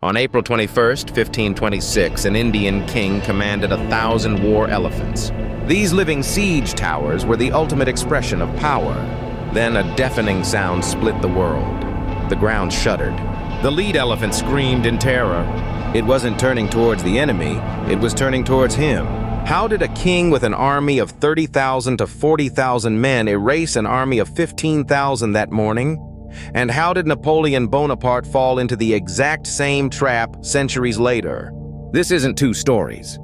On April 21st, 1526, an Indian king commanded 1,000 war elephants. These living siege towers were the ultimate expression of power. Then a deafening sound split the world. The ground shuddered. The lead elephant screamed in terror. It wasn't turning towards the enemy, it was turning towards him. How did a king with an army of 30,000 to 40,000 men erase an army of 15,000 that morning? And how did Napoleon Bonaparte fall into the exact same trap centuries later? This isn't two stories.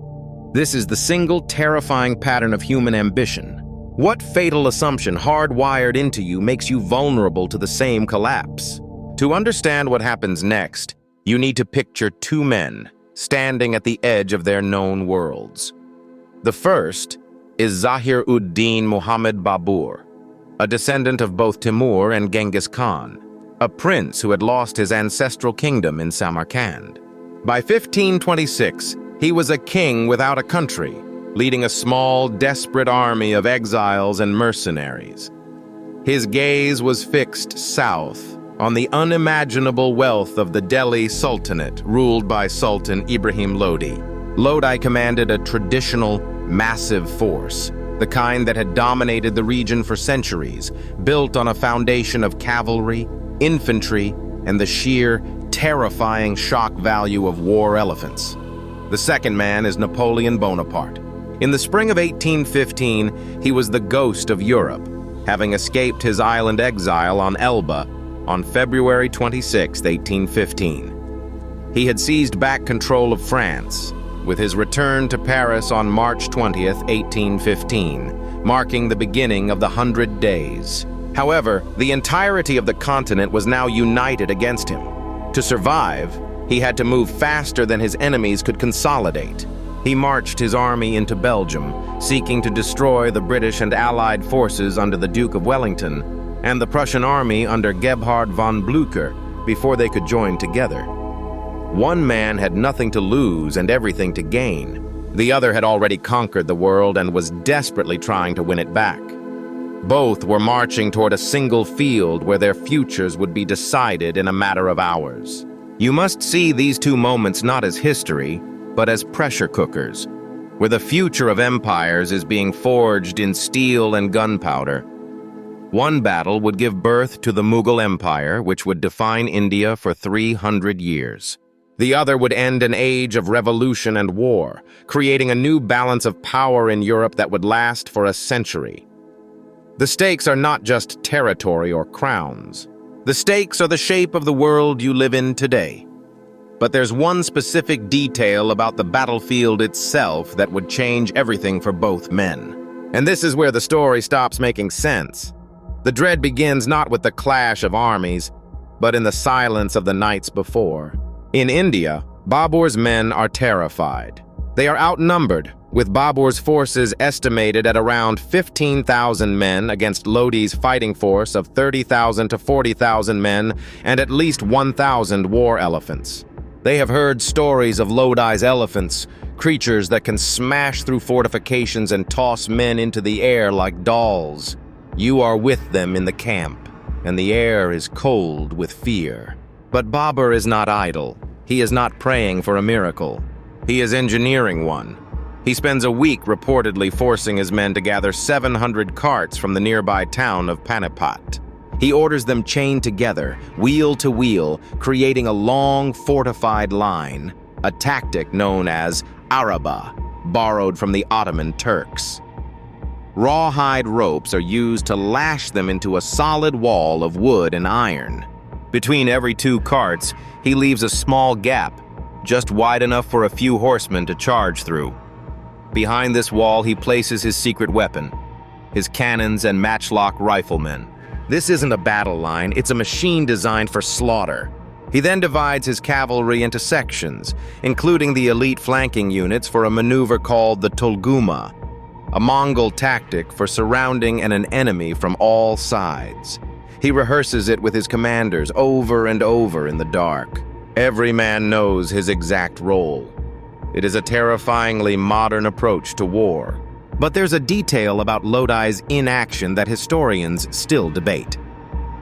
This is the single terrifying pattern of human ambition. What fatal assumption hardwired into you makes you vulnerable to the same collapse? To understand what happens next, you need to picture two men standing at the edge of their known worlds. The first is Zahir-ud-din Muhammad Babur, a descendant of both Timur and Genghis Khan, a prince who had lost his ancestral kingdom in Samarkand. By 1526, he was a king without a country, leading a small, desperate army of exiles and mercenaries. His gaze was fixed south on the unimaginable wealth of the Delhi Sultanate, ruled by Sultan Ibrahim Lodi. Lodi commanded a traditional, massive force, the kind that had dominated the region for centuries, built on a foundation of cavalry, infantry, and the sheer, terrifying shock value of war elephants. The second man is Napoleon Bonaparte. In the spring of 1815, he was the ghost of Europe, having escaped his island exile on Elba on February 26, 1815. He had seized back control of France, with his return to Paris on March 20th, 1815, marking the beginning of the 100 Days. However, the entirety of the continent was now united against him. To survive, he had to move faster than his enemies could consolidate. He marched his army into Belgium, seeking to destroy the British and Allied forces under the Duke of Wellington and the Prussian army under Gebhard von Blücher before they could join together. One man had nothing to lose and everything to gain. The other had already conquered the world and was desperately trying to win it back. Both were marching toward a single field where their futures would be decided in a matter of hours. You must see these two moments not as history, but as pressure cookers, where the future of empires is being forged in steel and gunpowder. One battle would give birth to the Mughal Empire, which would define India for 300 years. The other would end an age of revolution and war, creating a new balance of power in Europe that would last for a century. The stakes are not just territory or crowns. The stakes are the shape of the world you live in today. But there's one specific detail about the battlefield itself that would change everything for both men. And this is where the story stops making sense. The dread begins not with the clash of armies, but in the silence of the nights before. In India, Babur's men are terrified. They are outnumbered, with Babur's forces estimated at around 15,000 men against Lodi's fighting force of 30,000 to 40,000 men and at least 1,000 war elephants. They have heard stories of Lodi's elephants, creatures that can smash through fortifications and toss men into the air like dolls. You are with them in the camp, and the air is cold with fear. But Babur is not idle. He is not praying for a miracle. He is engineering one. He spends a week reportedly forcing his men to gather 700 carts from the nearby town of Panipat. He orders them chained together, wheel to wheel, creating a long, fortified line, a tactic known as Araba, borrowed from the Ottoman Turks. Rawhide ropes are used to lash them into a solid wall of wood and iron. Between every two carts, he leaves a small gap, just wide enough for a few horsemen to charge through. Behind this wall, he places his secret weapon, his cannons and matchlock riflemen. This isn't a battle line, it's a machine designed for slaughter. He then divides his cavalry into sections, including the elite flanking units for a maneuver called the Tolguma, a Mongol tactic for surrounding an enemy from all sides. He rehearses it with his commanders over and over in the dark. Every man knows his exact role. It is a terrifyingly modern approach to war. But there's a detail about Lodi's inaction that historians still debate.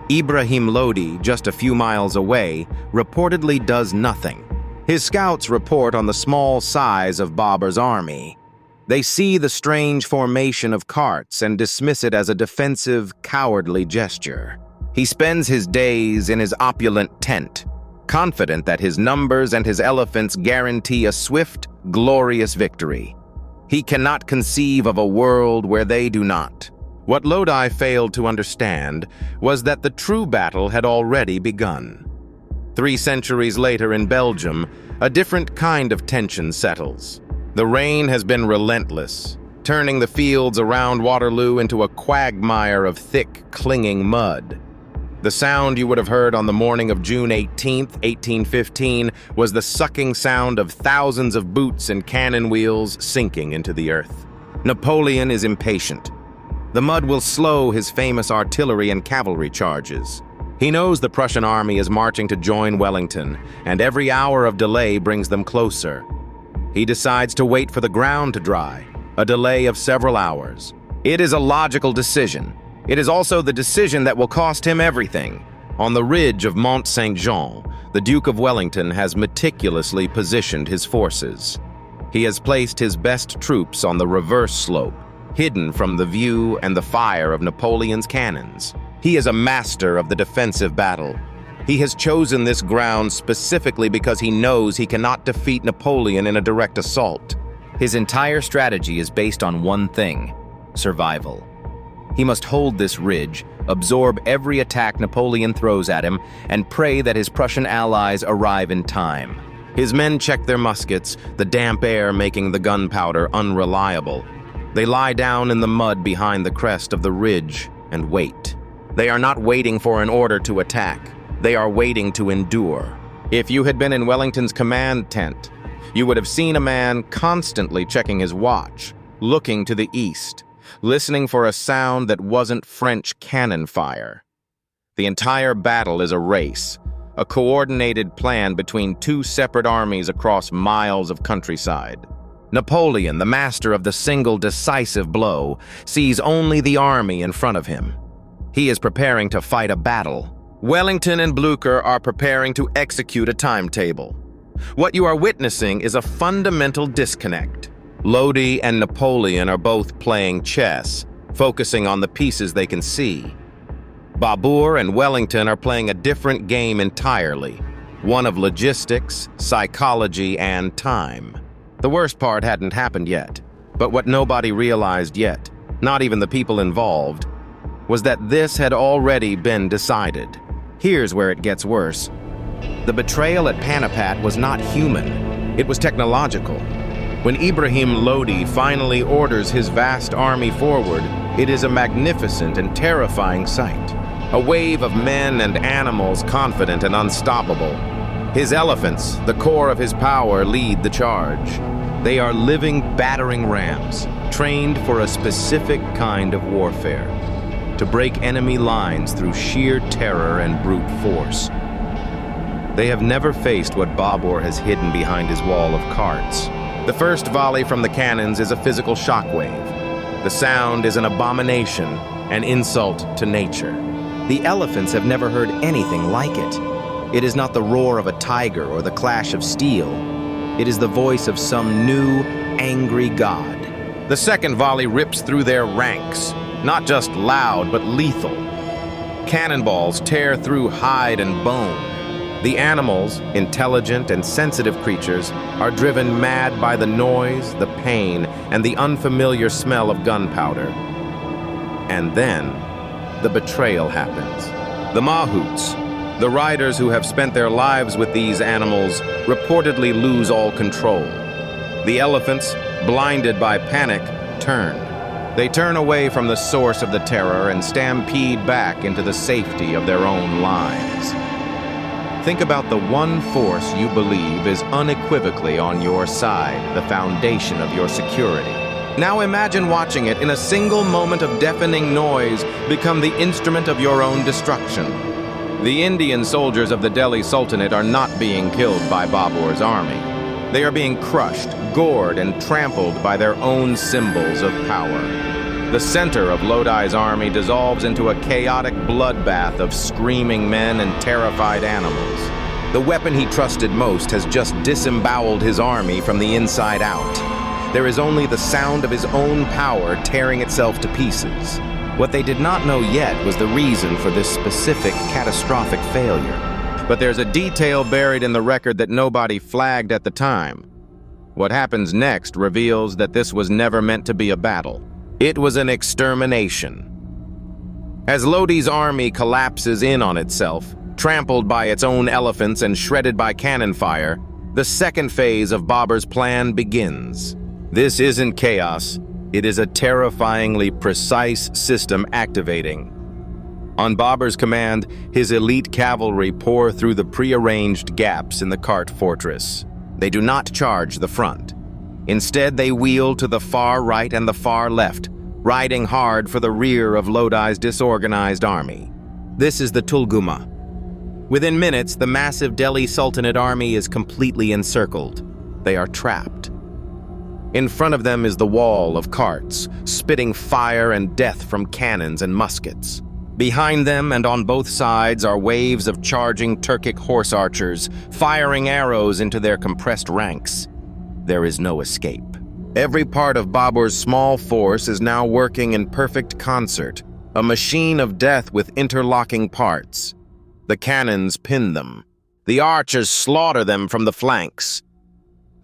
Ibrahim Lodi, just a few miles away, reportedly does nothing. His scouts report on the small size of Babur's army. They see the strange formation of carts and dismiss it as a defensive, cowardly gesture. He spends his days in his opulent tent, confident that his numbers and his elephants guarantee a swift, glorious victory. He cannot conceive of a world where they do not. What Lodi failed to understand was that the true battle had already begun. 3 centuries later in Belgium, a different kind of tension settles. The rain has been relentless, turning the fields around Waterloo into a quagmire of thick, clinging mud. The sound you would have heard on the morning of June 18, 1815, was the sucking sound of thousands of boots and cannon wheels sinking into the earth. Napoleon is impatient. The mud will slow his famous artillery and cavalry charges. He knows the Prussian army is marching to join Wellington, and every hour of delay brings them closer. He decides to wait for the ground to dry, a delay of several hours. It is a logical decision. It is also the decision that will cost him everything. On the ridge of Mont Saint-Jean, the Duke of Wellington has meticulously positioned his forces. He has placed his best troops on the reverse slope, hidden from the view and the fire of Napoleon's cannons. He is a master of the defensive battle. He has chosen this ground specifically because he knows he cannot defeat Napoleon in a direct assault. His entire strategy is based on one thing: survival. He must hold this ridge, absorb every attack Napoleon throws at him, and pray that his Prussian allies arrive in time. His men check their muskets, the damp air making the gunpowder unreliable. They lie down in the mud behind the crest of the ridge and wait. They are not waiting for an order to attack. They are waiting to endure. If you had been in Wellington's command tent, you would have seen a man constantly checking his watch, looking to the east, listening for a sound that wasn't French cannon fire. The entire battle is a race, a coordinated plan between 2 separate armies across miles of countryside. Napoleon, the master of the single decisive blow, sees only the army in front of him. He is preparing to fight a battle. Wellington and Blücher are preparing to execute a timetable. What you are witnessing is a fundamental disconnect. Lodi and Napoleon are both playing chess, focusing on the pieces they can see. Babur and Wellington are playing a different game entirely, one of logistics, psychology, and time. The worst part hadn't happened yet, but what nobody realized yet, not even the people involved, was that this had already been decided. Here's where it gets worse. The betrayal at Panipat was not human, it was technological. When Ibrahim Lodi finally orders his vast army forward, it is a magnificent and terrifying sight. A wave of men and animals confident and unstoppable. His elephants, the core of his power, lead the charge. They are living battering rams, trained for a specific kind of warfare, to break enemy lines through sheer terror and brute force. They have never faced what Babur has hidden behind his wall of carts. The first volley from the cannons is a physical shockwave. The sound is an abomination, an insult to nature. The elephants have never heard anything like it. It is not the roar of a tiger or the clash of steel. It is the voice of some new, angry god. The second volley rips through their ranks, not just loud, but lethal. Cannonballs tear through hide and bone. The animals, intelligent and sensitive creatures, are driven mad by the noise, the pain, and the unfamiliar smell of gunpowder. And then, the betrayal happens. The mahouts, the riders who have spent their lives with these animals, reportedly lose all control. The elephants, blinded by panic, turn. They turn away from the source of the terror and stampede back into the safety of their own lines. Think about the one force you believe is unequivocally on your side, the foundation of your security. Now imagine watching it in a single moment of deafening noise become the instrument of your own destruction. The Indian soldiers of the Delhi Sultanate are not being killed by Babur's army. They are being crushed, gored, and trampled by their own symbols of power. The center of Lodi's army dissolves into a chaotic bloodbath of screaming men and terrified animals. The weapon he trusted most has just disemboweled his army from the inside out. There is only the sound of his own power tearing itself to pieces. What they did not know yet was the reason for this specific catastrophic failure. But there's a detail buried in the record that nobody flagged at the time. What happens next reveals that this was never meant to be a battle. It was an extermination. As Lodi's army collapses in on itself, trampled by its own elephants and shredded by cannon fire, the second phase of Babur's plan begins. This isn't chaos. It is a terrifyingly precise system activating. On Babur's command, his elite cavalry pour through the prearranged gaps in the Kart fortress. They do not charge the front. Instead, they wheel to the far right and the far left, riding hard for the rear of Lodi's disorganized army. This is the Tulguma. Within minutes, the massive Delhi Sultanate army is completely encircled. They are trapped. In front of them is the wall of carts, spitting fire and death from cannons and muskets. Behind them and on both sides are waves of charging Turkic horse archers, firing arrows into their compressed ranks. There is no escape. Every part of Babur's small force is now working in perfect concert, a machine of death with interlocking parts. The cannons pin them. The archers slaughter them from the flanks.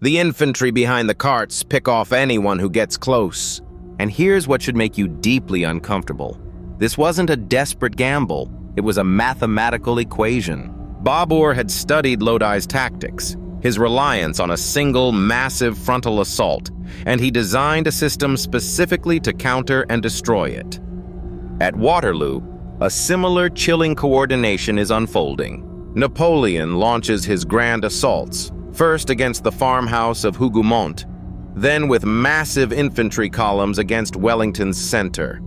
The infantry behind the carts pick off anyone who gets close. And here's what should make you deeply uncomfortable. This wasn't a desperate gamble. It was a mathematical equation. Babur had studied Lodi's tactics, his reliance on a single massive frontal assault, and he designed a system specifically to counter and destroy it. At Waterloo, a similar chilling coordination is unfolding. Napoleon launches his grand assaults, first against the farmhouse of Hougoumont, then with massive infantry columns against Wellington's center.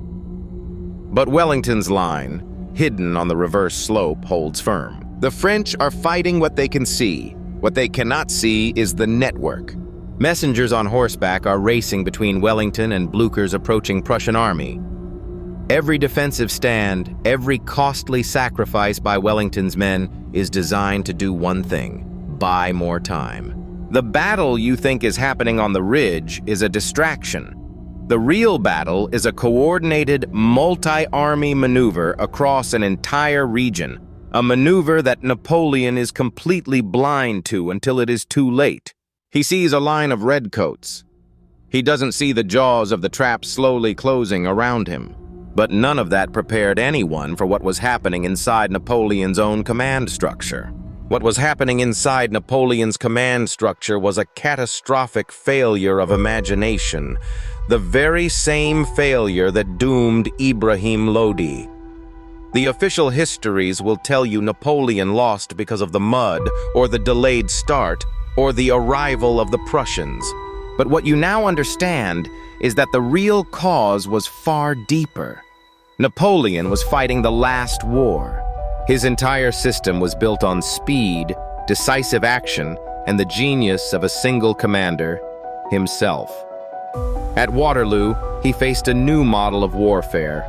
But Wellington's line, hidden on the reverse slope, holds firm. The French are fighting what they can see. What they cannot see is the network. Messengers on horseback are racing between Wellington and Blucher's approaching Prussian army. Every defensive stand, every costly sacrifice by Wellington's men is designed to do one thing: buy more time. The battle you think is happening on the ridge is a distraction. The real battle is a coordinated multi-army maneuver across an entire region, a maneuver that Napoleon is completely blind to until it is too late. He sees a line of redcoats. He doesn't see the jaws of the trap slowly closing around him. But none of that prepared anyone for what was happening inside Napoleon's own command structure. What was happening inside Napoleon's command structure was a catastrophic failure of imagination, the very same failure that doomed Ibrahim Lodi. The official histories will tell you Napoleon lost because of the mud, or the delayed start, or the arrival of the Prussians. But what you now understand is that the real cause was far deeper. Napoleon was fighting the last war. His entire system was built on speed, decisive action, and the genius of a single commander, himself. At Waterloo, he faced a new model of warfare: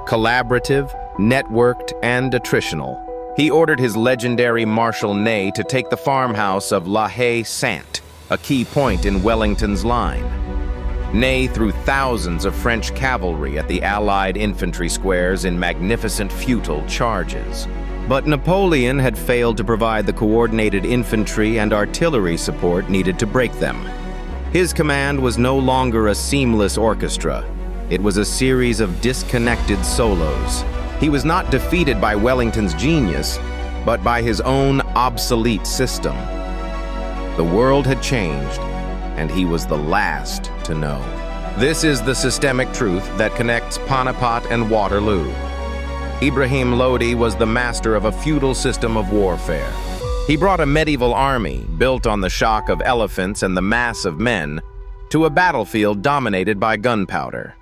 collaborative, networked, and attritional. He ordered his legendary Marshal Ney to take the farmhouse of La Haye-Sainte, a key point in Wellington's line. Ney threw thousands of French cavalry at the Allied infantry squares in magnificent futile charges. But Napoleon had failed to provide the coordinated infantry and artillery support needed to break them. His command was no longer a seamless orchestra. It was a series of disconnected solos. He was not defeated by Wellington's genius, but by his own obsolete system. The world had changed, and he was the last to know. This is the systemic truth that connects Panipat and Waterloo. Ibrahim Lodi was the master of a feudal system of warfare. He brought a medieval army, built on the shock of elephants and the mass of men, to a battlefield dominated by gunpowder.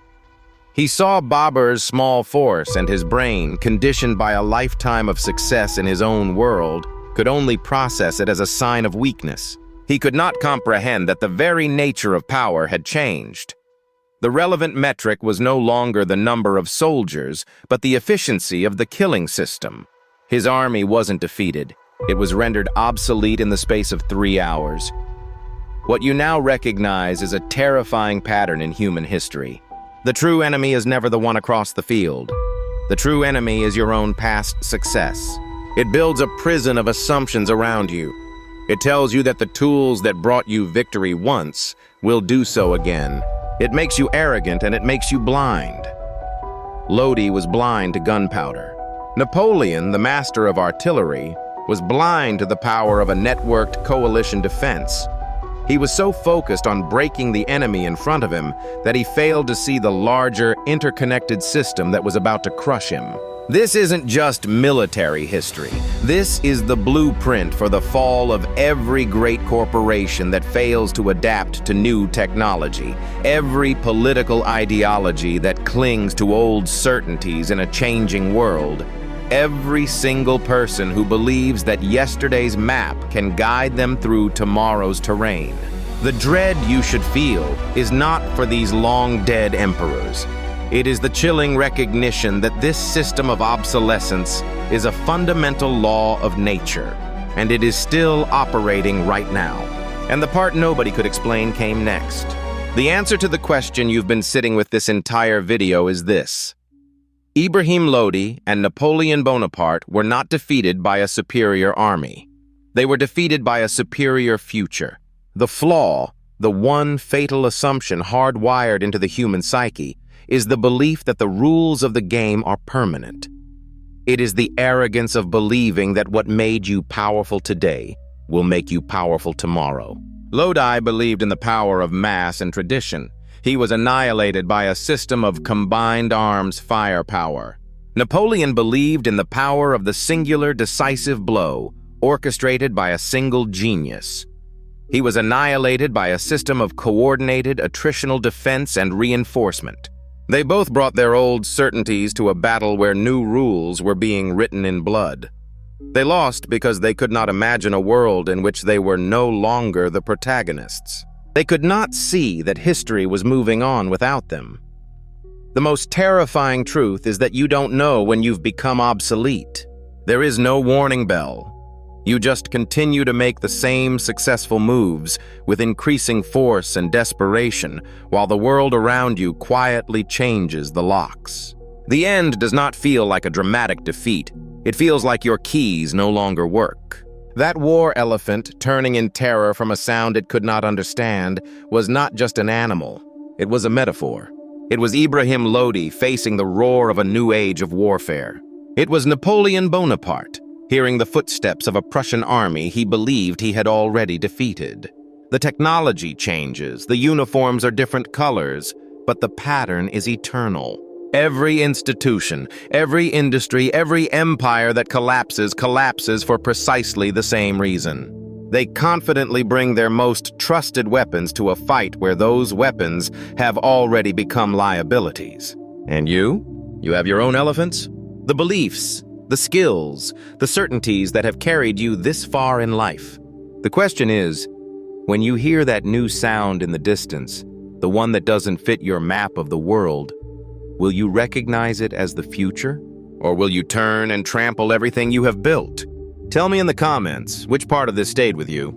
He saw Babur's small force and his brain, conditioned by a lifetime of success in his own world, could only process it as a sign of weakness. He could not comprehend that the very nature of power had changed. The relevant metric was no longer the number of soldiers, but the efficiency of the killing system. His army wasn't defeated. It was rendered obsolete in the space of 3 hours. What you now recognize is a terrifying pattern in human history. The true enemy is never the one across the field. The true enemy is your own past success. It builds a prison of assumptions around you. It tells you that the tools that brought you victory once will do so again. It makes you arrogant and it makes you blind. Lodi was blind to gunpowder. Napoleon, the master of artillery, was blind to the power of a networked coalition defense. He was so focused on breaking the enemy in front of him that he failed to see the larger, interconnected system that was about to crush him. This isn't just military history. This is the blueprint for the fall of every great corporation that fails to adapt to new technology, every political ideology that clings to old certainties in a changing world, every single person who believes that yesterday's map can guide them through tomorrow's terrain. The dread you should feel is not for these long-dead emperors. It is the chilling recognition that this system of obsolescence is a fundamental law of nature, and it is still operating right now. And the part nobody could explain came next. The answer to the question you've been sitting with this entire video is this. Ibrahim Lodi and Napoleon Bonaparte were not defeated by a superior army. They were defeated by a superior future. The flaw, the one fatal assumption hardwired into the human psyche, is the belief that the rules of the game are permanent. It is the arrogance of believing that what made you powerful today will make you powerful tomorrow. Lodi believed in the power of mass and tradition. He was annihilated by a system of combined arms firepower. Napoleon believed in the power of the singular decisive blow, orchestrated by a single genius. He was annihilated by a system of coordinated attritional defense and reinforcement. They both brought their old certainties to a battle where new rules were being written in blood. They lost because they could not imagine a world in which they were no longer the protagonists. They could not see that history was moving on without them. The most terrifying truth is that you don't know when you've become obsolete. There is no warning bell. You just continue to make the same successful moves with increasing force and desperation while the world around you quietly changes the locks. The end does not feel like a dramatic defeat. It feels like your keys no longer work. That war elephant, turning in terror from a sound it could not understand, was not just an animal. It was a metaphor. It was Ibrahim Lodi facing the roar of a new age of warfare. It was Napoleon Bonaparte, hearing the footsteps of a Prussian army he believed he had already defeated. The technology changes, the uniforms are different colors, but the pattern is eternal. Every institution, every industry, every empire that collapses for precisely the same reason. They confidently bring their most trusted weapons to a fight where those weapons have already become liabilities. And you? You have your own elephants? The beliefs, the skills, the certainties that have carried you this far in life. The question is, when you hear that new sound in the distance, the one that doesn't fit your map of the world, will you recognize it as the future? Or will you turn and trample everything you have built? Tell me in the comments which part of this stayed with you.